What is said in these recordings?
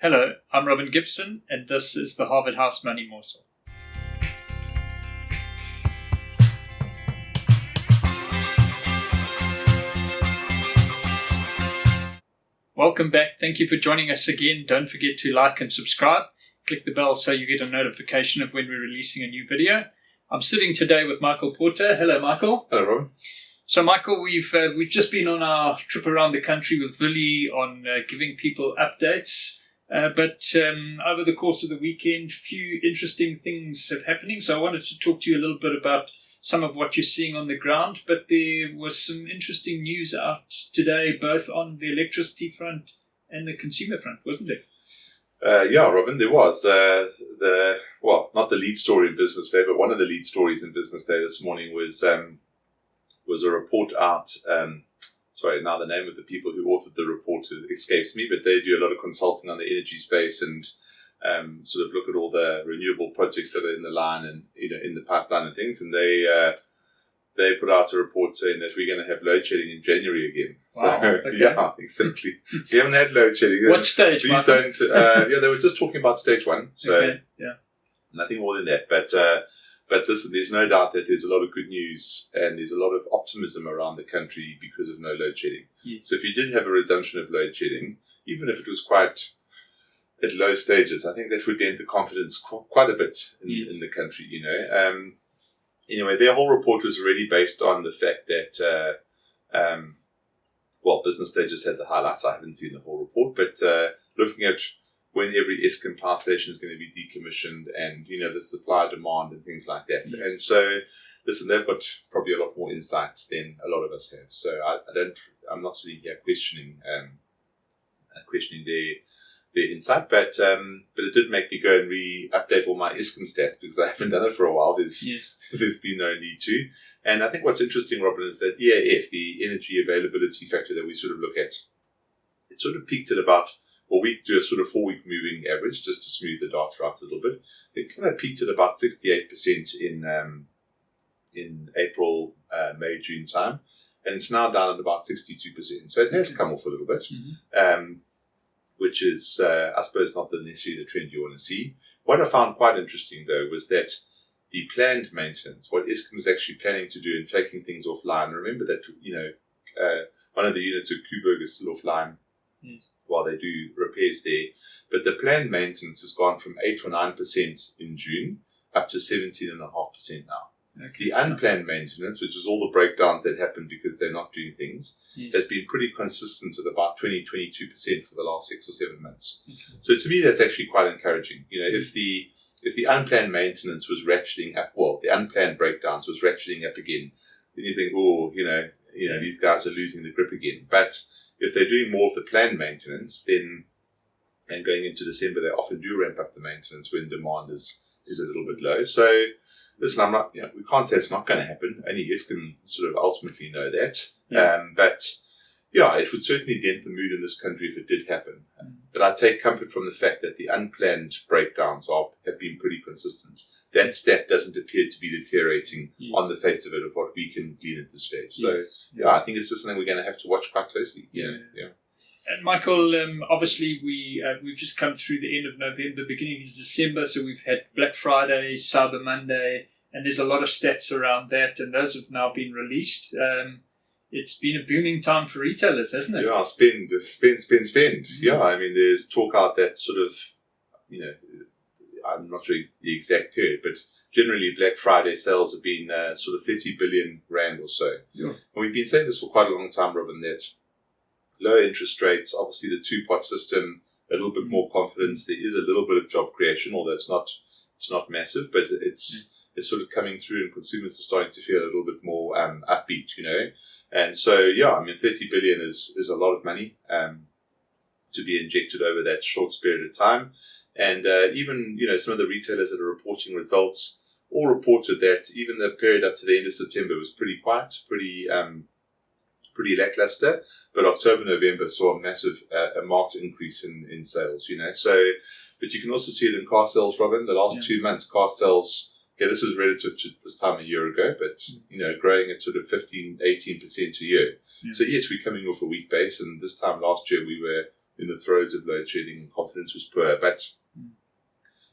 Hello, I'm Robin Gibson, and this is the Harvard House Money Morsel. Welcome back. Thank you for joining us again. Don't forget to like and subscribe. Click the bell so you get a notification of when we're releasing a new video. I'm sitting today with Michael Porter. Hello, Michael. Hello, Robin. So, Michael, we've just been on our trip around the country with Willie on giving people updates. But over the course of the weekend, a few interesting things have happening. So I wanted to talk to you a little bit about some of what you're seeing on the ground. But there was some interesting news out today, both on the electricity front and the consumer front, wasn't there? Yeah, Robin, there was. Not the lead story in Business Day, but one of the lead stories in Business Day this morning was a report out. Sorry, now the name of the people who authored the report escapes me, but they do a lot of consulting on the energy space and sort of look at all the renewable projects that are in the line and in the pipeline and things. And they put out a report saying that we're going to have load shedding in January again. Wow, so okay. yeah, exactly. We haven't had load shedding. What stage? Please don't. They were just talking about stage one. So okay, yeah, nothing more than that. But listen, there's no doubt that there's a lot of good news and there's a lot of optimism around the country because of no load shedding. Yes. So if you did have a resumption of load shedding, even if it was quite at low stages, I think that would dent the confidence quite a bit in the country, Anyway, their whole report was really based on the fact that, Business Day just had the highlights. I haven't seen the whole report, but looking at when every Eskom power station is going to be decommissioned and, the supply demand and things like that. Yes. And so, listen, they've got probably a lot more insights than a lot of us have. So I'm not sitting here questioning their insight, but it did make me go and update all my Eskom stats because I haven't done it for a while. There's been no need to. And I think what's interesting, Robin, is that EAF, the energy availability factor that we sort of look at, it sort of peaked at about, we do a sort of 4-week moving average just to smooth the data out a little bit. It kind of peaked at about 68% in April, May, June time, and it's now down at about 62%. So it has come off a little bit, which is, I suppose, not necessarily the trend you want to see. What I found quite interesting, though, was that the planned maintenance, what Eskom is actually planning to do in taking things offline. Remember that, one of the units at Kuburg is still offline. Yes. While they do repairs there. But the planned maintenance has gone from 8 or 9% in June up to 17.5% now. Okay. The unplanned maintenance, which is all the breakdowns that happen because they're not doing things, has been pretty consistent at about 20-22% for the last 6 or 7 months. Okay. So to me, that's actually quite encouraging. If the unplanned maintenance was ratcheting up, the unplanned breakdowns was ratcheting up again, then you think, these guys are losing the grip again. But if they're doing more of the planned maintenance, then, and going into December, they often do ramp up the maintenance when demand is a little bit low. So, listen, I'm not, we can't say it's not going to happen. Only Eskom sort of ultimately know that. Yeah. But it would certainly dent the mood in this country if it did happen. But I take comfort from the fact that the unplanned breakdowns have been pretty consistent. That stat doesn't appear to be deteriorating on the face of it of what we can glean at this stage. So, I think it's just something we're going to have to watch quite closely. Yeah. And Michael, obviously we've just come through the end of November, beginning of December, so we've had Black Friday, Cyber Monday, and there's a lot of stats around that, and those have now been released. It's been a booming time for retailers, hasn't it? Yeah, spend. Mm-hmm. Yeah, I mean, there's talk out that sort of, I'm not sure the exact period, but generally Black Friday sales have been sort of 30 billion rand or so. Yeah. And we've been saying this for quite a long time, Robin, that low interest rates, obviously the two-pot system, a little bit more confidence. There is a little bit of job creation, although it's not massive, but it's sort of coming through and consumers are starting to feel a little bit more upbeat, And so, 30 billion is a lot of money to be injected over that short period of time. And even, some of the retailers that are reporting results all reported that even the period up to the end of September was pretty quiet, pretty lackluster. But October, November saw a marked increase in sales, So, but you can also see it in car sales, Robin. The last 2 months, car sales, this is relative to this time a year ago, but, growing at sort of 15, 18% a year. Yeah. So yes, we're coming off a weak base. And this time last year, we were in the throes of load shedding and confidence was poor. But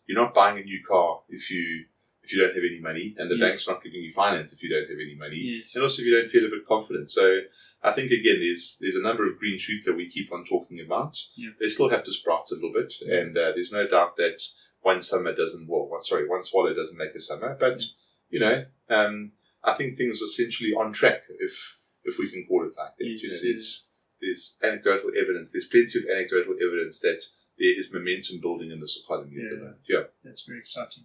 you're not buying a new car if you don't have any money, and the bank's not giving you finance if you don't have any money, and also if you don't feel a bit confident. So I think, again, there's a number of green shoots that we keep on talking about. They still have to sprout a little bit, and there's no doubt that one swallow doesn't make a summer. But I think things are essentially on track, if we can call it like that. There's anecdotal evidence. There's plenty of anecdotal evidence that there is momentum building in this economy at the moment. That's very exciting.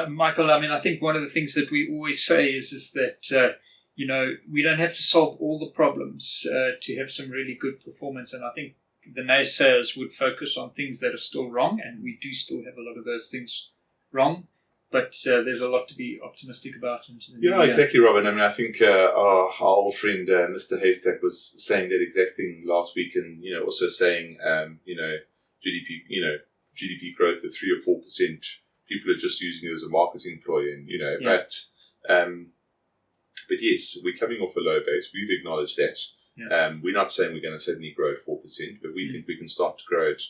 Michael, I think one of the things that we always say is that we don't have to solve all the problems to have some really good performance, and I think the naysayers would focus on things that are still wrong, and we do still have a lot of those things wrong. But there's a lot to be optimistic about into the new year. Exactly, Robin. I think our old friend Mr. Haystack was saying that exact thing last week, and also saying GDP growth of 3 or 4%. People are just using it as a marketing ploy, but yes, we're coming off a low base. We've acknowledged that. We're not saying we're going to suddenly grow at 4%, but we think we can start to grow at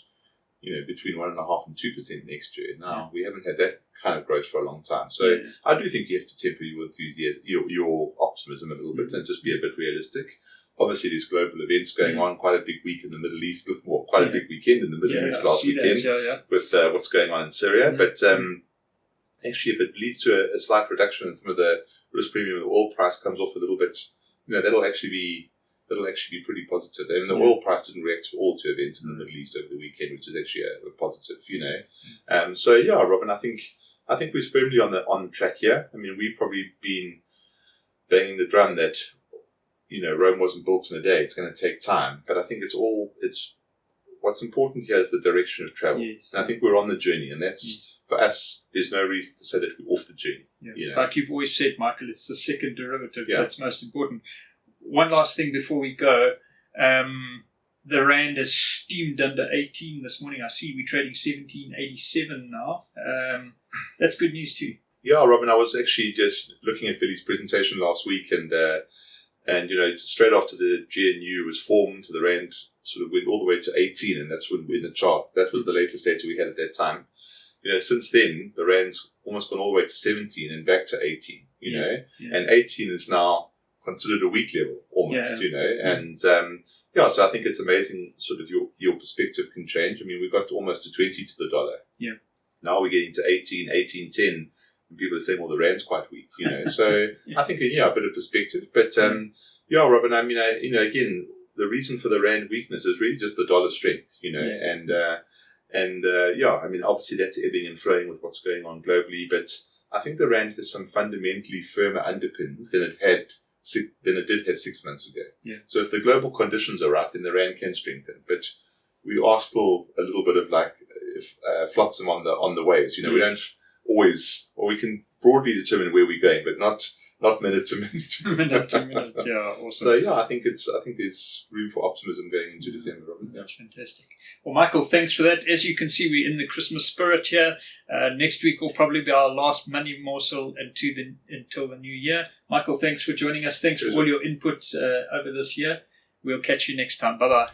between 1.5% and 2% next year. Now we haven't had that kind of growth for a long time, so I do think you have to temper your enthusiasm, your optimism a little bit, and just be a bit realistic. Obviously, there's global events going on. Quite a big week in the Middle East. Well, quite a big weekend in the Middle East last weekend with what's going on in Syria. But actually, if it leads to a slight reduction in some of the risk premium, the oil price comes off a little bit. That'll actually be pretty positive. The oil price didn't react at all to events in the Middle East over the weekend, which is actually a positive. Robin, I think we're firmly on the track here. We've probably been banging the drum that Rome wasn't built in a day. It's going to take time, but I think what's important here is the direction of travel. And I think we're on the journey, and that's for us. There's no reason to say that we're off the journey. Like you've always said, Michael, it's the second derivative that's most important. One last thing before we go. The rand has steamed under 18 this morning. I see we're trading 17.87 now. That's good news too. Yeah, Robin, I was actually just looking at Philly's presentation last week, and straight after the GNU was formed, the rand sort of went all the way to 18, and that's when in the chart. That was the latest data we had at that time. Since then, the rand's almost gone all the way to 17 and back to 18. And 18 is now considered a weak level almost. So I think it's amazing. Sort of your perspective can change. We got almost to 20 to the dollar. Now we're getting to 18, 18.10. And people are saying, well, the rand's quite weak, So I think, a bit of perspective. But, Robin, again, the reason for the rand weakness is really just the dollar strength, obviously that's ebbing and flowing with what's going on globally. But I think the rand has some fundamentally firmer underpins than it did have 6 months ago. So if the global conditions are right, then the rand can strengthen. But we are still a little bit of flotsam on the waves. We don't always, or we can broadly determine where we're going, but not minute to minute. Minute to minute, awesome. So I think there's room for optimism going into December, Robin. That's fantastic. Well, Michael, thanks for that. As you can see, we're in the Christmas spirit here. Next week will probably be our last money morsel until the new year. Michael, thanks for joining us. Thanks for all your input over this year. We'll catch you next time. Bye-bye.